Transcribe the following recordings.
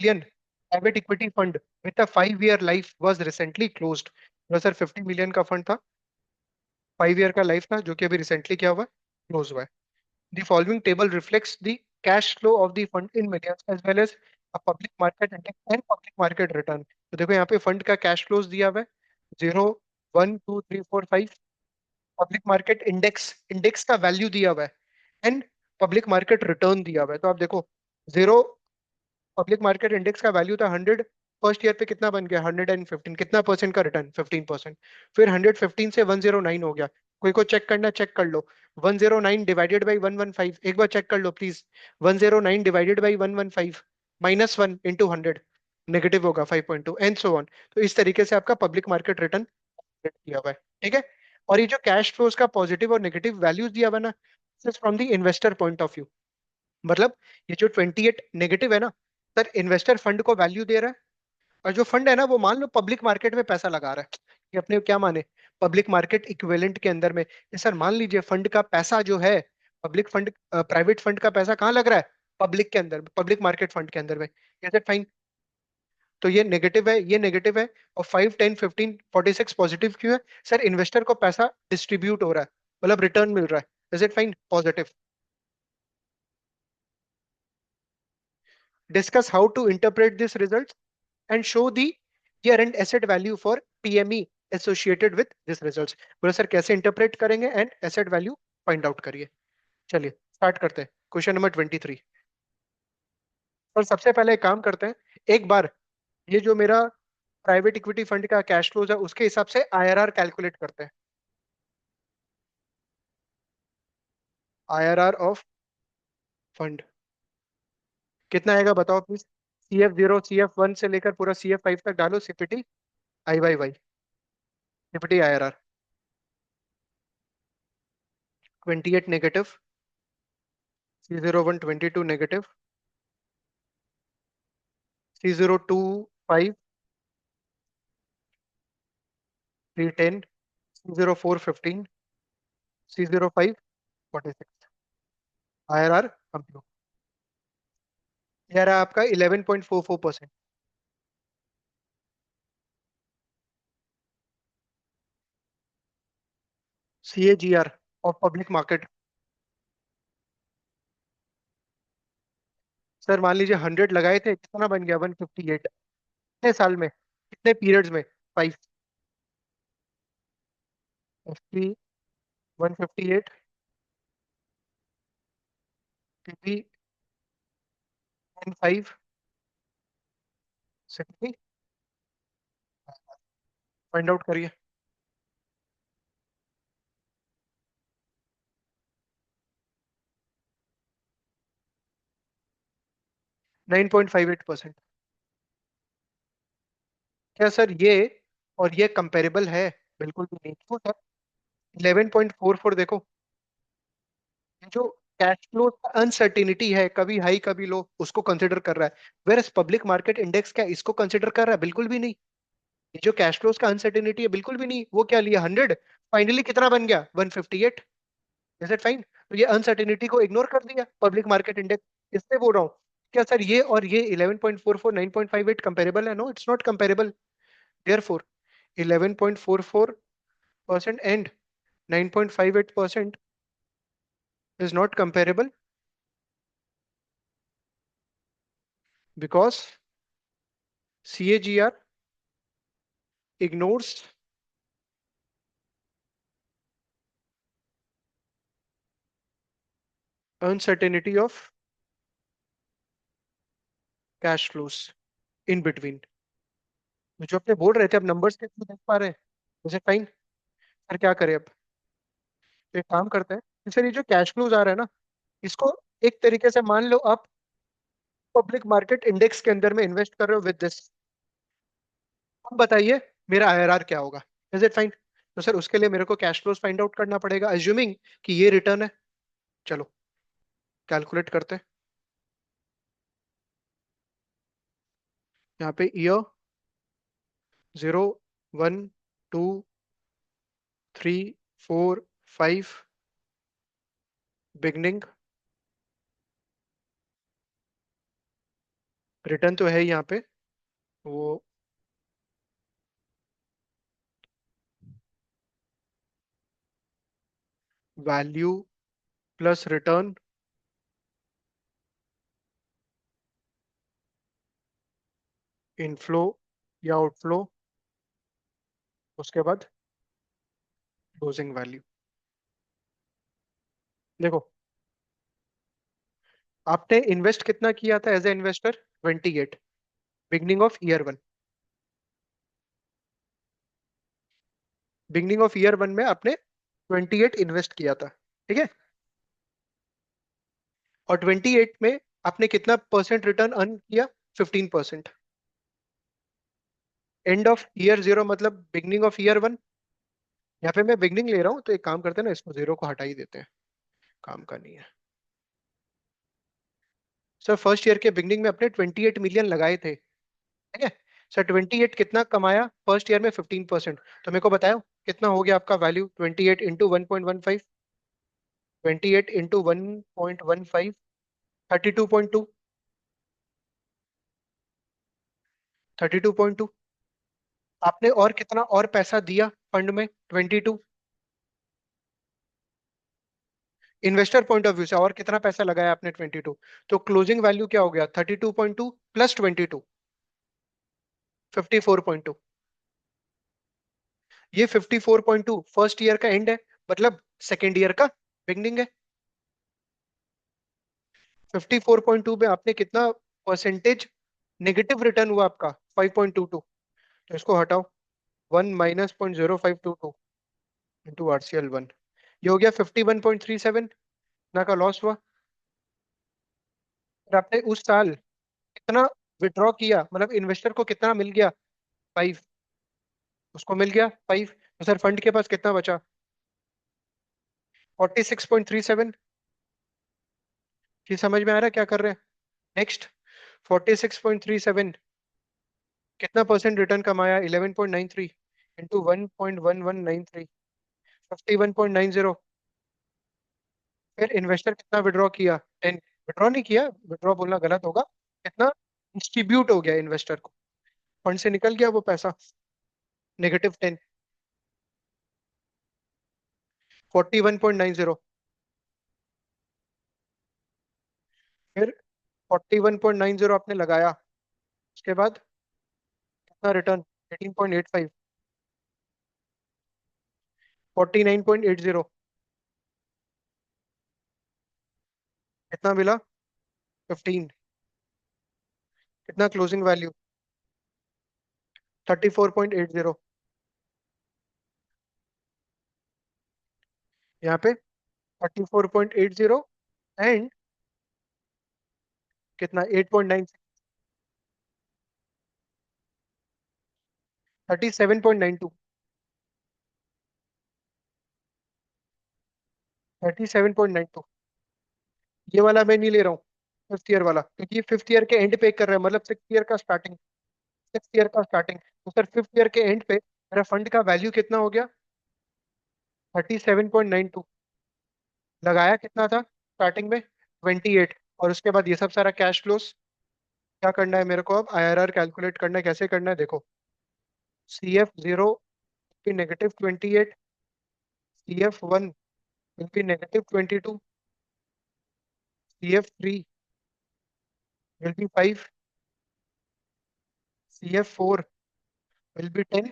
million private equity fund with a 5 year life was recently closed. तो sir 50 million का fund था, 5 year का life था, जो कि अभी रिसेंटली क्या हुआ है, क्लोज हुआ है. The following table reflects the cash flow of the fund in millions as well as a public market index and public market return. तो देखो यहाँ पे फंड का कैश फ्लोज दिया हुआ है, 0, 1, 2, 3, 4, 5. पब्लिक मार्केट इंडेक्स, इंडेक्स का वैल्यू दिया हुआ है, एंड पब्लिक मार्केट रिटर्न दिया हुआ है. तो आप देखो, 0, पब्लिक मार्केट इंडेक्स का वैल्यू था 100, फर्स्ट ईयर पे कितना बन गया, 115, कितना परसेंट का रिटर्न, 15%. फिर 115 से 109 हो गया. कोई को चेक करना, चेक कर लो. 109 डिवाइडेड बाई 115, एक बार चेक कर लो प्लीज. 109 डिवाइडेड बाई 115 -1 × 100, नेगेटिव होगा 5.2 एंड सो ऑन. तो इस तरीके से आपका पब्लिक मार्केट रिटर्न दिया हुआ है. ठीक है. और ये जो कैश फ्लोज का पॉजिटिव और नेगेटिव वैल्यूज दिया हुआ है ना, from the investor point of view. मतलब ये जो 28 नेगेटिव है ना, सर इन्वेस्टर फंड को वैल्यू दे रहा है, और जो फंड है ना वो मान लो पब्लिक मार्केट में पैसा लगा रहा है. ये अपने क्या माने, पब्लिक मार्केट इक्विवेलेंट के अंदर में. ये सर मान लीजिए फंड का पैसा जो है, पब्लिक फंड, प्राइवेट फंड का पैसा कहाँ लग रहा है, पब्लिक के अंदर, पब्लिक मार्केट फंड के अंदर में. Is it fine? तो ये नेगेटिव है, ये नेगेटिव है, और 5, 10, 15, 46 पॉजिटिव क्यों है? सर इन्वेस्टर को पैसा डिस्ट्रीब्यूट हो रहा है, मतलब रिटर्न मिल रहा है. Is it fine? Positive. Discuss how to interpret this result and show the year-end asset value for PME associated with this results. बोलो सर कैसे इंटरप्रेट करेंगे and asset value find out करिए. चलिए स्टार्ट करते हैं. Question number 23. और सबसे पहले एक काम करते हैं, एक बार ये जो मेरा प्राइवेट इक्विटी फंड का कैश फ्लोज है उसके हिसाब से आईआरआर कैलकुलेट करते हैं. आईआरआर ऑफ फंड कितना आएगा बताओ प्लीज. CF0, CF1 से लेकर पूरा CF5 तक डालो. CPT I Y Y, CPT IRR 28 negative, C01 22 negative, C025 310, C04 15, C05 46. IRR compute. यह रहा आपका 11.44%. CAGR of public market. Sir मान लीजिए 100 लगाए थे, कितना बन गया, 158. कितने साल में, कितने पीरियड्स में, 5. FP 158, PP 5 60. फाइंड आउट करिए. 9.58%. क्या सर ये और ये कंपेरेबल है? बिल्कुल भी नहीं. क्यों सर? 11.44 देखो, जो कैश फ्लो का अनसर्टिनिटी है, कभी हाई कभी लो, उसको कंसिडर कर रहा है. वेर पब्लिक मार्केट इंडेक्स क्या इसको कंसिडर कर रहा है? बिल्कुल भी नहीं. ये जो कैश फ्लोज का अनसर्टिनिटी है, बिल्कुल भी नहीं. वो क्या लिया, 100, फाइनली कितना बन गया, 158. Is it fine? तो ये अनसर्टिनिटी को इग्नोर कर दिया पब्लिक मार्केट इंडेक्स. इससे बोल रहा हूँ. क्या सर ये और ये 11.44, 9.58 कंपेरेबल है? No, it's not comparable. Therefore 11.44% and 9.58% is not comparable because CAGR ignores uncertainty of cash flows in between. जो अपने बोल रहे थे, अब नंबर्स के थ्रू देख पा रहे हैं. Is fine? सर क्या करें अब? तो एक काम करते हैं कि सर ये जो कैश फ्लोज आ रहा है ना, इसको एक तरीके से मान लो आप पब्लिक मार्केट इंडेक्स के अंदर में इन्वेस्ट कर रहे हो विद दिस. अब बताइए मेरा आईआरआर क्या होगा. Is it fine? तो सर उसके लिए मेरे को कैश फ्लोज फाइंड आउट करना पड़ेगा, अज्यूमिंग कि ये रिटर्न है. चलो कैलकुलेट करते हैं. यहाँ पे ईयर 0, 1, 2, 3, 4, 5, बिगनिंग रिटर्न तो है यहाँ पे वो, वैल्यू प्लस रिटर्न इनफ्लो या आउटफ्लो, उसके बाद क्लोजिंग वैल्यू। देखो, आपने इन्वेस्ट कितना किया था as a investor? 28, beginning of year one. Beginning of year one में आपने 28 इन्वेस्ट किया था, ठीक है। और 28 में आपने कितना परसेंट रिटर्न अर्न किया? 15%। एंड ऑफ ईयर जीरो मतलब बिगनिंग ऑफ ईयर वन। यहाँ पे मैं बिगनिंग ले रहा हूँ, तो एक काम करते हैं ना, इसको जीरो को हटा ही देते हैं, काम का नहीं है। सर फर्स्ट ईयर के बिगनिंग में अपने 28 मिलियन लगाए थे, ठीक है। सर 28 कितना कमाया फर्स्ट ईयर में? 15%। तो मेरे को बताओ कितना हो गया आपका वैल्यू? 28 into 1.15, 28 into 1.15, 32.2। 32.2। आपने और कितना और पैसा दिया फंड में? 22। इन्वेस्टर पॉइंट ऑफ व्यू से और कितना पैसा लगाया आपने? 22। तो क्लोजिंग वैल्यू क्या हो गया? 32.2 प्लस 22, 54.2। ये 54.2 फर्स्ट ईयर का एंड है, मतलब सेकेंड ईयर का बिगनिंग है। 54.2 में आपने कितना परसेंटेज नेगेटिव रिटर्न हुआ आपका? 5.22। तो इसको हटाओ, 1 - 0.0522 इंटू RCL 1, ये हो गया 51.37 ना का लॉस हुआ। और आपने उस साल कितना विड्रॉ किया, मतलब इन्वेस्टर को कितना मिल गया? 5। उसको मिल गया 5, तो सर फंड के पास कितना बचा? 46.37। ये समझ में आ रहा है क्या कर रहे हैं? नेक्स्ट, 46.37 कितना परसेंट रिटर्न कमाया? 11.93 इंटू 1.1193, 51.90। फिर इन्वेस्टर कितना विड्रॉ किया? 10। विड्रॉ नहीं किया, विड्रॉ बोलना गलत होगा, कितना डिस्ट्रीब्यूट हो गया इन्वेस्टर को, फंड से निकल गया वो पैसा, -10। 41.90। फिर 41.90 आपने लगाया, उसके बाद कितना रिटर्न? 18.85, 49.80 कितना मिला? 15। कितना क्लोजिंग वैल्यू? 34.80। यहाँ पे 34.80 एंड कितना? 8.96, 37.92, 37.92। ये वाला मैं नहीं ले रहा हूँ, फिफ्थ ईयर वाला, क्योंकि ये फिफ्थ ईयर के एंड पे कर रहा है, मतलब सिक्स ईयर का स्टार्टिंग। सिक्स ईयर का स्टार्टिंग, तो सर फिफ्थ ईयर के एंड पे मेरा फंड का वैल्यू कितना हो गया? 37.92। लगाया कितना था स्टार्टिंग में? 28। और उसके बाद ये सब सारा कैश फ्लोस। क्या करना है मेरे को अब? IRR कैलकुलेट करना है। कैसे करना है देखो, CF0 will be -28, CF1 will be -22, CF3 will be 5, CF4 will be 10।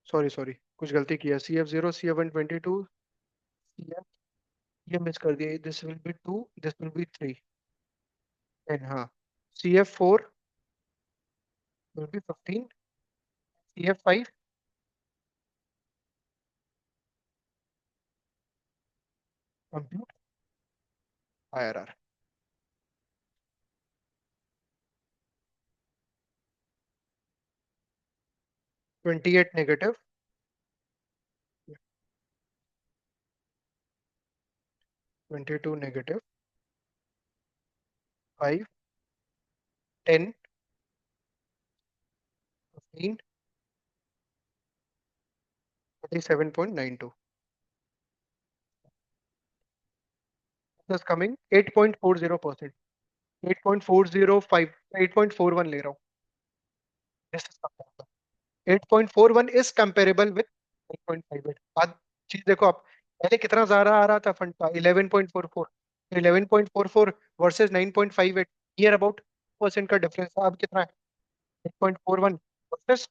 Sorry sorry, कुछ गलती किया। CF0, CF1 22, CF, ये मिस कर दिया, this will be 2, this will be 3, 10, हाँ। CF4 will be 15, CF5 compute IRR। 28 negative, 22 negative, 5, 10, 15, 47.92। Is coming 8.40%, 8.405, 8.41 ले रहा हूँ। This is comparable, 8.41 is comparable with 8.58। आज चीज देखो आप, पहले कितना ज्यादा आ रहा था फंड का, 11.44, 11.44 वर्सेस 9.58, ईयर अबाउट परसेंट का डिफरेंस था। अब कितना है, 8.41 versus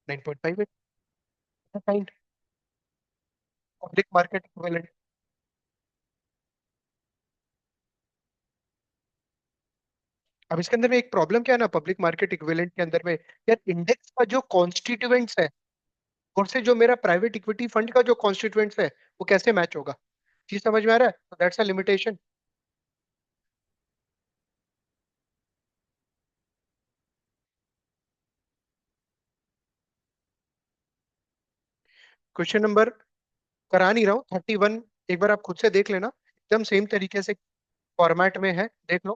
9.58, kind public market equivalent. अब इसके अंदर में एक प्रॉब्लम क्या है ना, पब्लिक मार्केट इक्विवेलेंट के अंदर में, यार इंडेक्स का जो कॉन्स्टिट्यूएंट्स है और से जो मेरा प्राइवेट इक्विटी फंड का जो कॉन्स्टिट्यूएंट्स है, वो कैसे मैच होगा? चीज समझ में आ रहा है? That's a limitation. Question number करा नहीं रहा हूँ, 31, एक बार आप खुद से देख लेना, एकदम सेम तरीके से फॉर्मेट में है, देख लो।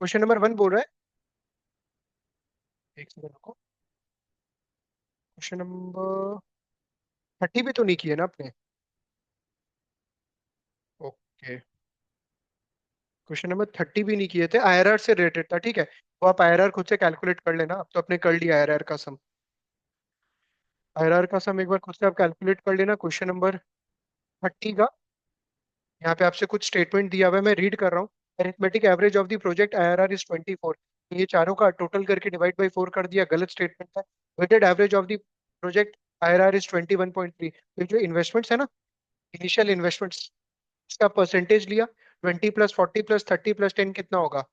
क्वेश्चन नंबर 1 बोल रहा है, एक सेकंड रुको, क्वेश्चन नंबर 30 भी तो नहीं किए ना आपने? ओके, क्वेश्चन नंबर 30 भी नहीं किए थे, आईआरआर से रिलेटेड था, ठीक है। तो आप आईआरआर खुद से कैलकुलेट कर लेना, अब तो आपने कर लिया आईआरआर का सम। आईआरआर का सम एक बार खुद से आप कैलकुलेट कर लेना, क्वेश्चन नंबर 30 का। यहाँ पे आपसे कुछ स्टेटमेंट दिया हुआ है, मैं रीड कर रहा हूँ। Arithmetic average of the project IRR is 24। ये चारों का टोटल करके डिवाइड बाई 4 कर दिया, गलत स्टेटमेंट था। Weighted average of the project IRR is 21.3। ये जो इन्वेस्टमेंट्स है ना, इनिशियल इन्वेस्टमेंट्स, इसका परसेंटेज लिया, 20 प्लस 40 प्लस 30 प्लस 10 कितना होगा?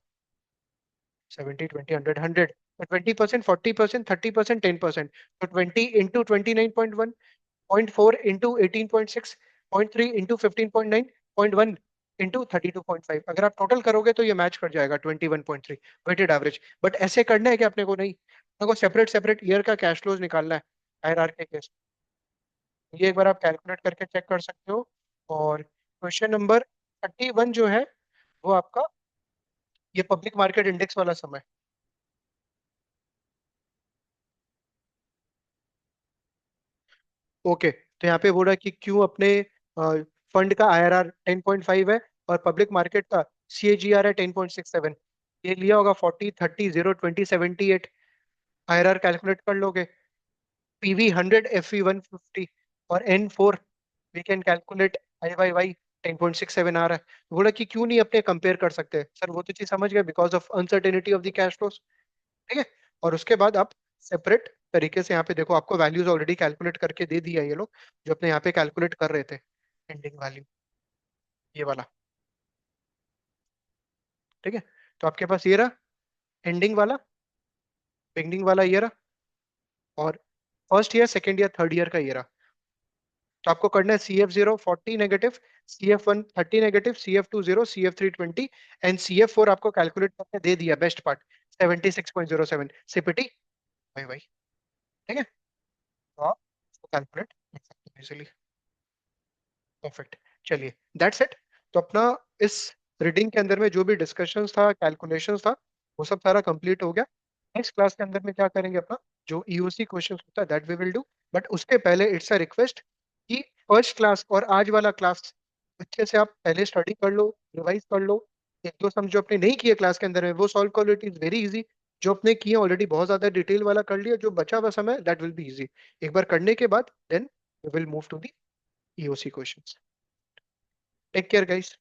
70, 20, 100, 100। 20%, 40%, 30%, 10%। तो 20 इंटू 29.1, 0.4 इंटू 18.6, 0.3 इंटू 15.9, 0.1 इंटू 32.5। अगर आप टोटल करोगे तो ये मैच कर जाएगा 21.3 वेटेड एवरेज। बट ऐसे करना है कि अपने को नहीं, अपने को सेपरेट सेपरेट ईयर का कैश फ्लोज निकालना है आईआरआर के केस। ये एक बार आप कैलकुलेट करके चेक कर सकते हो। और क्वेश्चन नंबर 31 जो है, वो आपका ये पब्लिक मार्केट इंडेक्स वाला समय। ओके, तो यहाँ पे बोल रहा है कि क्यों अपने फंड का आईआरआर 10.5 है और पब्लिक मार्केट का सीएजीआर है 10.67। ये लिया होगा 40, 30, 0, 20, 78, आईआरआर कैलकुलेट कर लोगे। पीवी 100, एफवी 150 और N4, we can calculate I Y Y 10.67 आ रहा है। तो बोला कि क्यों नहीं अपने कंपेयर कर सकते? सर वो तो चीज समझ गए, because of uncertainty of the cash flows, ठीक है। और उसके बाद आप सेपरेट तरीके से यहाँ पे देखो, आपको वैल्यूज ऑलरेडी कैलकुलेट करके दे दिया ये लोग, जो अपने यहाँ पे कैलकुलेट कर रहे थे, एंडिंग वैल्यू ये वाला, ठीक है। तो आपके पास ये रहा एंडिंग वाला, बिगनिंग वाला ये रहा, और first year, second year, third year का ये रहा। तो आपको करना है CF0 40 negative, CF1 30 negative, CF2 0, CF3 20, and CF4 आपको कैलकुलेट करके दे दिया, बेस्ट पार्ट 76.07 CPT। भाई भाई, ठीक है। तो आप इसको कैलकुलेट कर सकते हो इजीली। परफेक्ट, चलिए, दैट्स इट। तो अपना इस रीडिंग के अंदर में जो भी डिस्कशंस था, कैलकुलेशंस था, वो सब सारा कंप्लीट हो गया। नेक्स्ट क्लास के अंदर में क्या करेंगे, अपना जो ईओसी क्वेश्चंस होता है that we will do. But उसके पहले इट्स अ रिक्वेस्ट कि फर्स्ट क्लास और आज वाला क्लास अच्छे से आप पहले स्टडी कर लो, रिवाइज कर लो। एक दो सम जो आपने नहीं किए क्लास के अंदर में, वो सॉल्व कर लो, इट इज वेरी इजी। जो आपने किए ऑलरेडी बहुत ज्यादा डिटेल वाला कर लिया, जो बचा हुआ समय दैट विल बी इजी। एक बार करने के बाद then we will move to the EOC questions. Take care guys.